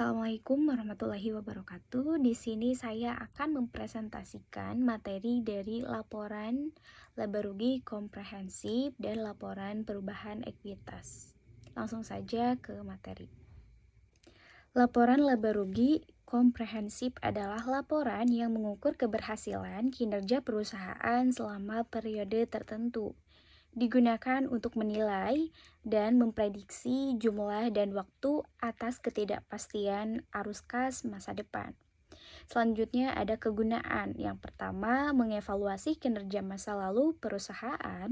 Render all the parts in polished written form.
Assalamualaikum warahmatullahi wabarakatuh. Di sini saya akan mempresentasikan materi dari laporan laba rugi komprehensif dan laporan perubahan ekuitas. Langsung saja ke materi. Laporan laba rugi komprehensif adalah laporan yang mengukur keberhasilan kinerja perusahaan selama periode tertentu. Digunakan untuk menilai dan memprediksi jumlah dan waktu atas ketidakpastian arus kas masa depan. Selanjutnya ada kegunaan. Yang pertama, mengevaluasi kinerja masa lalu perusahaan.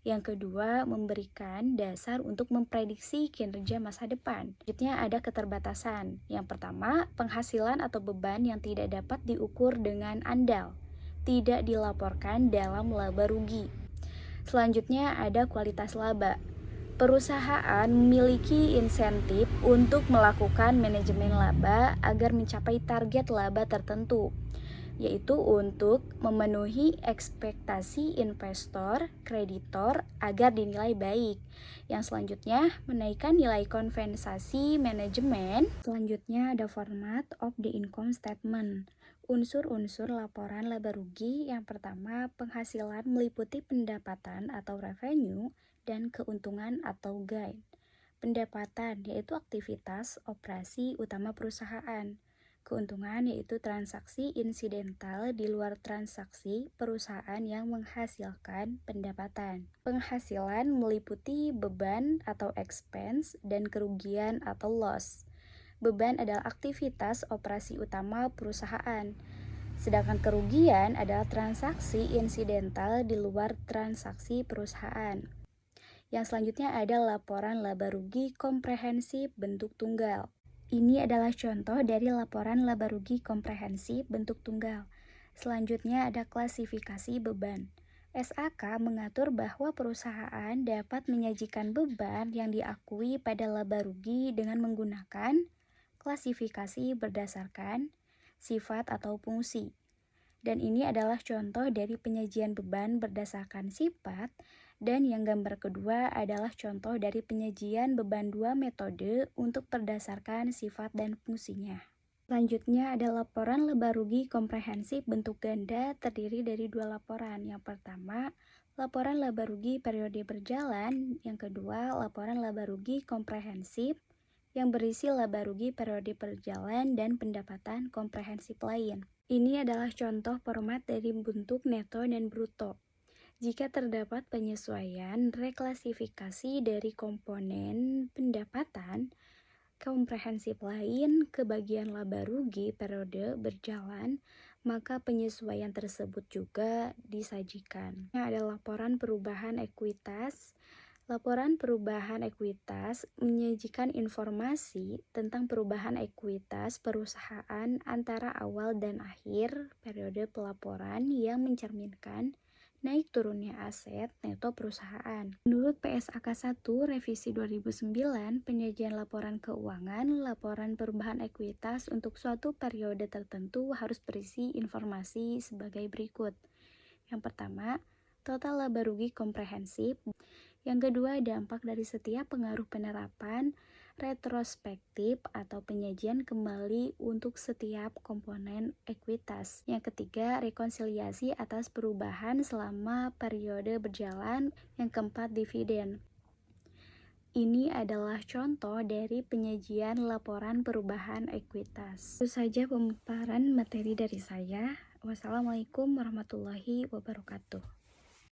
Yang kedua, memberikan dasar untuk memprediksi kinerja masa depan. Selanjutnya ada keterbatasan. Yang pertama, penghasilan atau beban yang tidak dapat diukur dengan andal, tidak dilaporkan dalam laba rugi. Selanjutnya ada kualitas laba. Perusahaan memiliki insentif untuk melakukan manajemen laba agar mencapai target laba tertentu, yaitu untuk memenuhi ekspektasi investor, kreditor agar dinilai baik. Yang selanjutnya, menaikkan nilai kompensasi manajemen. Selanjutnya ada format of the income statement. Unsur-unsur laporan laba rugi yang pertama, penghasilan meliputi pendapatan atau revenue dan keuntungan atau gain. Pendapatan yaitu aktivitas operasi utama perusahaan. Keuntungan yaitu transaksi insidental di luar transaksi perusahaan yang menghasilkan pendapatan. Penghasilan meliputi beban atau expense dan kerugian atau loss. Beban adalah aktivitas operasi utama perusahaan, sedangkan kerugian adalah transaksi insidental di luar transaksi perusahaan. Yang selanjutnya ada laporan laba rugi komprehensif bentuk tunggal. Ini adalah contoh dari laporan laba rugi komprehensif bentuk tunggal. Selanjutnya ada klasifikasi beban. SAK mengatur bahwa perusahaan dapat menyajikan beban yang diakui pada laba rugi dengan menggunakan klasifikasi berdasarkan sifat atau fungsi. Dan ini adalah contoh dari penyajian beban berdasarkan sifat, dan yang gambar kedua adalah contoh dari penyajian beban dua metode untuk berdasarkan sifat dan fungsinya. Selanjutnya ada laporan laba rugi komprehensif bentuk ganda terdiri dari dua laporan. Yang pertama, laporan laba rugi periode berjalan. Yang kedua, laporan laba rugi komprehensif yang berisi laba rugi periode berjalan dan pendapatan komprehensif lain. Ini adalah contoh format dari bentuk neto dan bruto. Jika terdapat penyesuaian reklasifikasi dari komponen pendapatan komprehensif lain ke bagian laba rugi periode berjalan, maka penyesuaian tersebut juga disajikan. Ada laporan perubahan ekuitas. Laporan perubahan ekuitas menyajikan informasi tentang perubahan ekuitas perusahaan antara awal dan akhir periode pelaporan yang mencerminkan naik turunnya aset neto perusahaan. Menurut PSAK 1 Revisi 2009, penyajian laporan keuangan, laporan perubahan ekuitas untuk suatu periode tertentu harus berisi informasi sebagai berikut. Yang pertama, total laba rugi komprehensif. Yang kedua, dampak dari setiap pengaruh penerapan retrospektif atau penyajian kembali untuk setiap komponen ekuitas. Yang ketiga, rekonsiliasi atas perubahan selama periode berjalan. Yang keempat, dividen. Ini adalah contoh dari penyajian laporan perubahan ekuitas. Itu saja pemaparan materi dari saya. Wassalamualaikum warahmatullahi wabarakatuh.